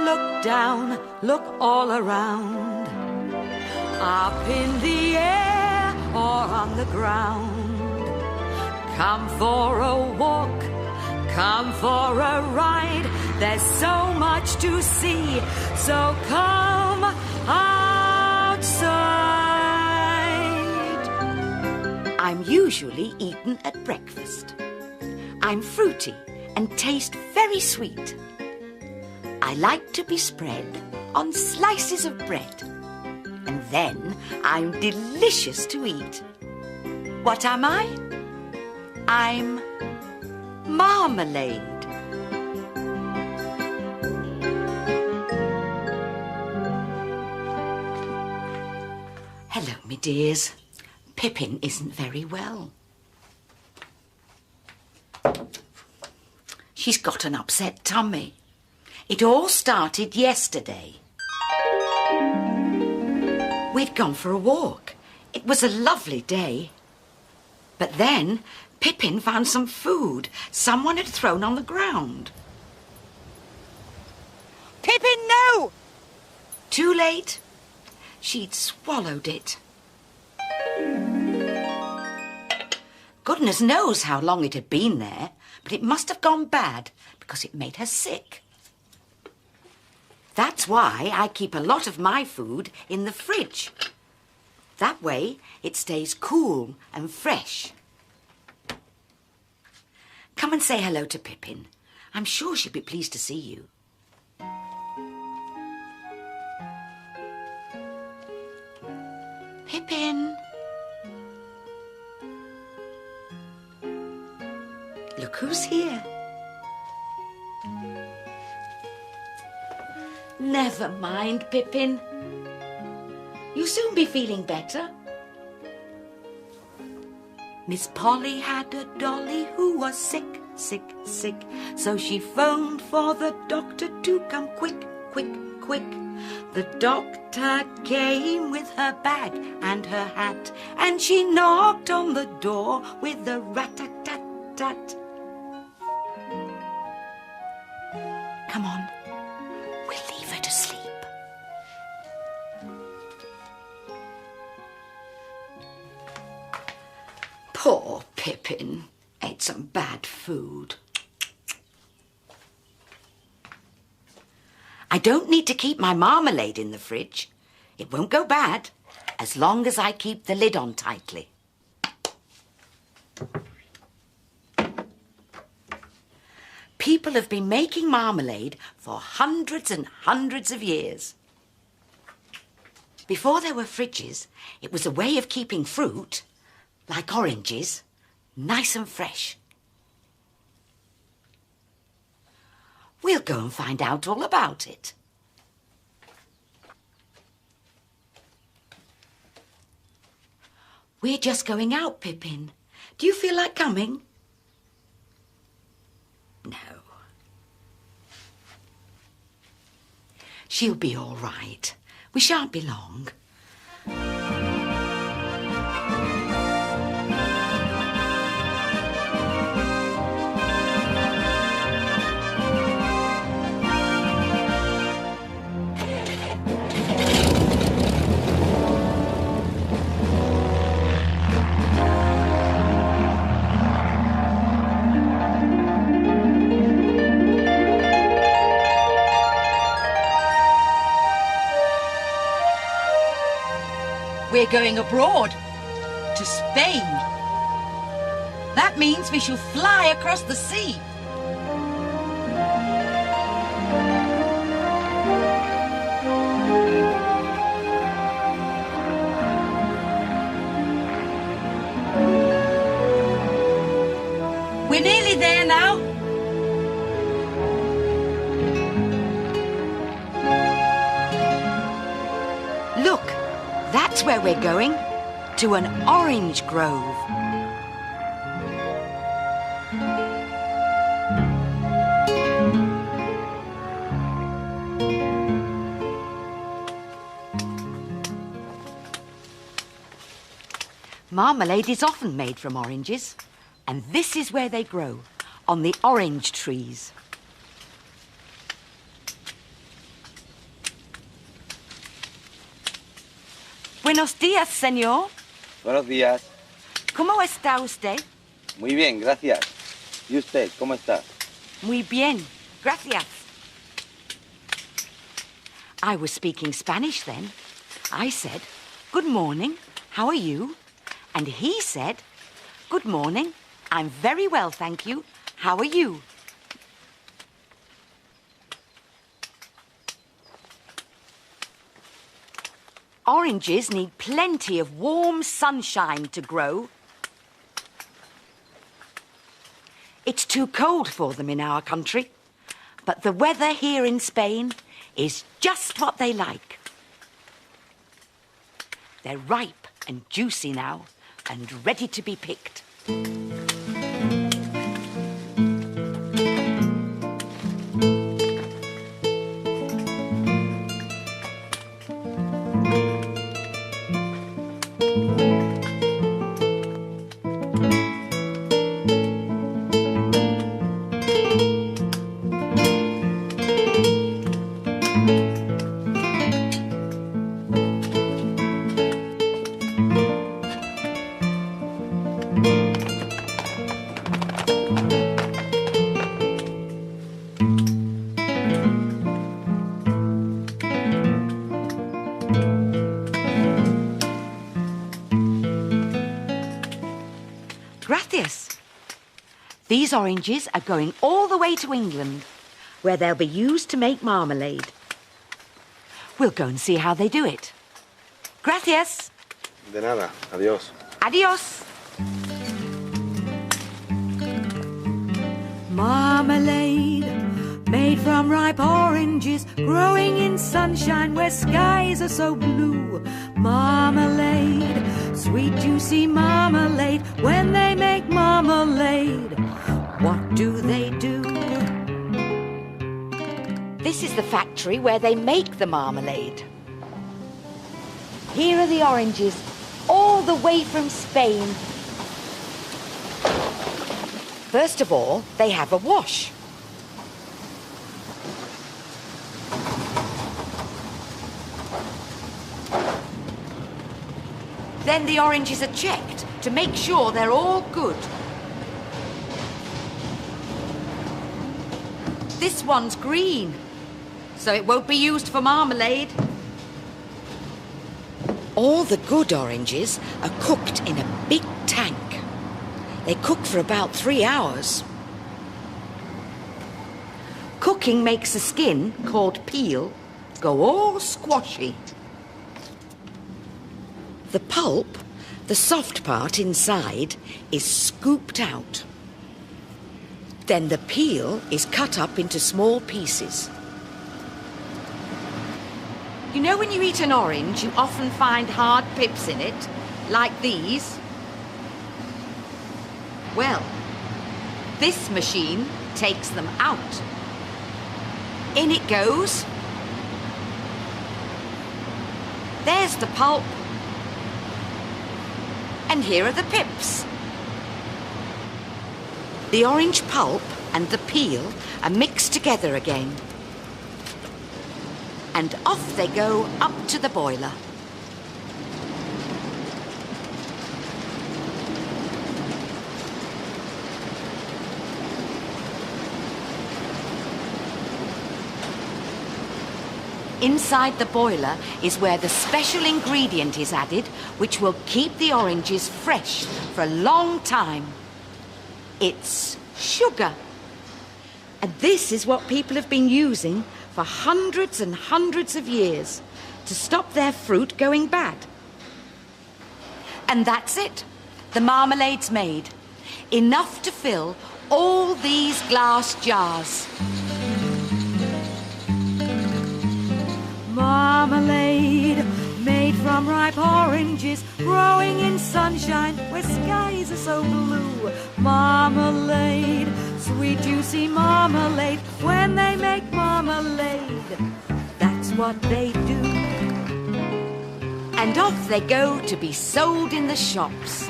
look down, look all around. Up in the air or on the ground. Come for a walk, come for a ride. There's so much to see, so come outside. I'm usually eaten at breakfast. I'm fruity and taste very sweet. I like to be spread on slices of bread. And then I'm delicious to eat. What am I? I'm Marmalade. Hello, me dears. Pippin isn't very well. She's got an upset tummy. It all started yesterday. We'd gone for a walk. It was a lovely day. But then Pippin found some food someone had thrown on the ground. Pippin, no! Too late. She'd swallowed it. Goodness knows how long it had been there, but it must have gone bad because it made her sick. That's why I keep a lot of my food in the fridge. That way it stays cool and fresh. Come and say hello to Pippin. I'm sure she'll be pleased to see you. Pippin. Look who's here. Never mind, Pippin. You'll soon be feeling better. Miss Polly had a dolly who was sick, sick, sick. So she phoned for the doctor to come quick, quick, quick. The doctor came with her bag and her hat, and she knocked on the door with a rat-tat-tat-tat. Come on, we'll leave her to sleep. Poor Pippin ate some bad food. I don't need to keep my marmalade in the fridge. It won't go bad as long as I keep the lid on tightly. People have been making marmalade for hundreds and hundreds of years. Before there were fridges, it was a way of keeping fruit, like oranges, nice and fresh. We'll go and find out all about it. We're just going out, Pippin. Do you feel like coming? No. She'll be all right. We shan't be long. We're going abroad, to Spain. That means we shall fly across the sea. We're nearly there now. Look. That's where we're going, to an orange grove. Marmalade is often made from oranges, and this is where they grow, on the orange trees. Buenos días, señor. Buenos días. ¿Cómo está usted? Muy bien, gracias. ¿Y usted, cómo está? Muy bien, gracias. I was speaking Spanish then. I said, good morning, how are you? And he said, good morning, I'm very well, thank you. How are you? Oranges need plenty of warm sunshine to grow. It's too cold for them in our country, but the weather here in Spain is just what they like. They're ripe and juicy now and ready to be picked. Gracias. These oranges are going all the way to England, where they'll be used to make marmalade. We'll go and see how they do it. Gracias. De nada, adiós. Adios. Marmalade, made from ripe oranges, growing in sunshine where skies are so blue. Marmalade, sweet juicy marmalade. When they make marmalade, what do they do? This is the factory where they make the marmalade. Here are the oranges, all the way from Spain. First of all, they have a wash. Then the oranges are checked to make sure they're all good. This one's green, so it won't be used for marmalade. All the good oranges are cooked in a big tank. They cook for about 3 hours. Cooking makes the skin, called peel, go all squashy. The pulp, the soft part inside, is scooped out. Then the peel is cut up into small pieces. You know when you eat an orange, you often find hard pips in it, like these? Well, this machine takes them out. In it goes. There's the pulp. And here are the pips. The orange pulp and the peel are mixed together again. And off they go up to the boiler. Inside the boiler is where the special ingredient is added, which will keep the oranges fresh for a long time. It's sugar. And this is what people have been using for hundreds and hundreds of years to stop their fruit going bad. And that's it. The marmalade's made. Enough to fill all these glass jars. Marmalade, made from ripe oranges, growing in sunshine where skies are so blue. Marmalade, sweet juicy marmalade. When they make marmalade, that's what they do. And off they go to be sold in the shops.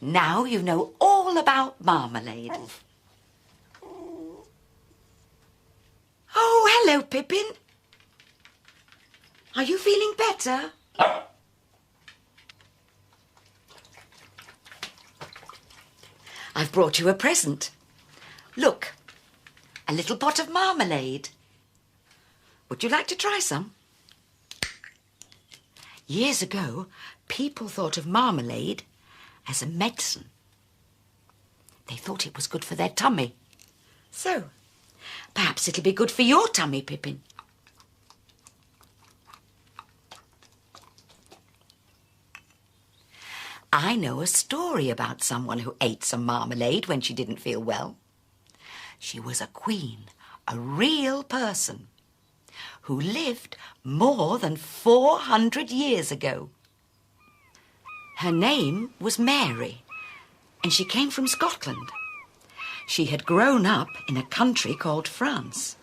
Now you know all about marmalade. Hello, Pippin. Are you feeling better? I've brought you a present. Look, a little pot of marmalade. Would you like to try some? Years ago, people thought of marmalade as a medicine. They thought it was good for their tummy. So, perhaps it'll be good for your tummy, Pippin. I know a story about someone who ate some marmalade when she didn't feel well. She was a queen, a real person, who lived more than 400 years ago. Her name was Mary, and she came from Scotland. She had grown up in a country called France.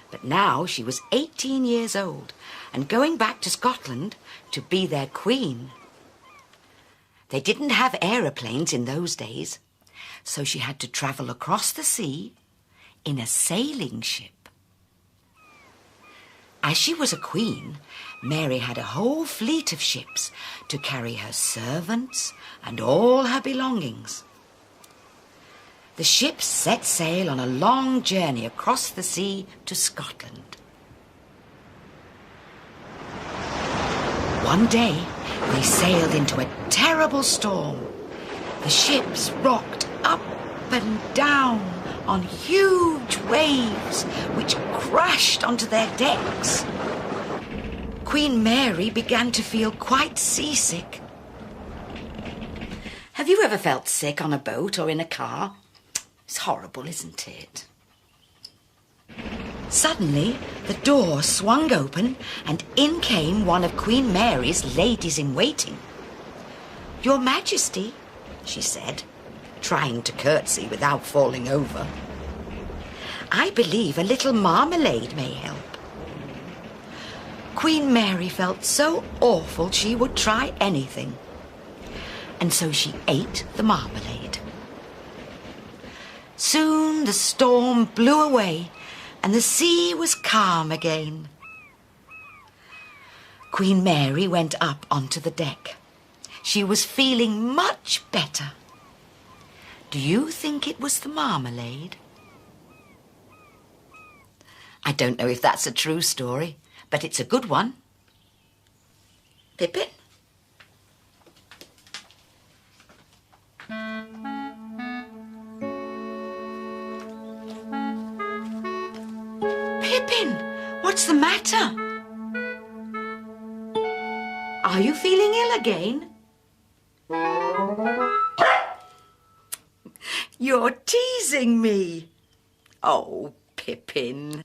But now she was 18 years old and going back to Scotland to be their queen. They didn't have aeroplanes in those days, so she had to travel across the sea in a sailing ship. As she was a queen, Mary had a whole fleet of ships to carry her servants and all her belongings. The ships set sail on a long journey across the sea to Scotland. One day, they sailed into a terrible storm. The ships rocked up and down on huge waves which crashed onto their decks. Queen Mary began to feel quite seasick. Have you ever felt sick on a boat or in a car? It's horrible, isn't it? Suddenly, the door swung open and in came one of Queen Mary's ladies-in-waiting. "Your Majesty," she said, trying to curtsy without falling over, "I believe a little marmalade may help." Queen Mary felt so awful she would try anything, and so she ate the marmalade. Soon the storm blew away and the sea was calm again. Queen Mary went up onto the deck. She was feeling much better. Do you think it was the marmalade? I don't know if that's a true story, but it's a good one. Pippin? Pippin, what's the matter? Are you feeling ill again? You're teasing me. Oh, Pippin.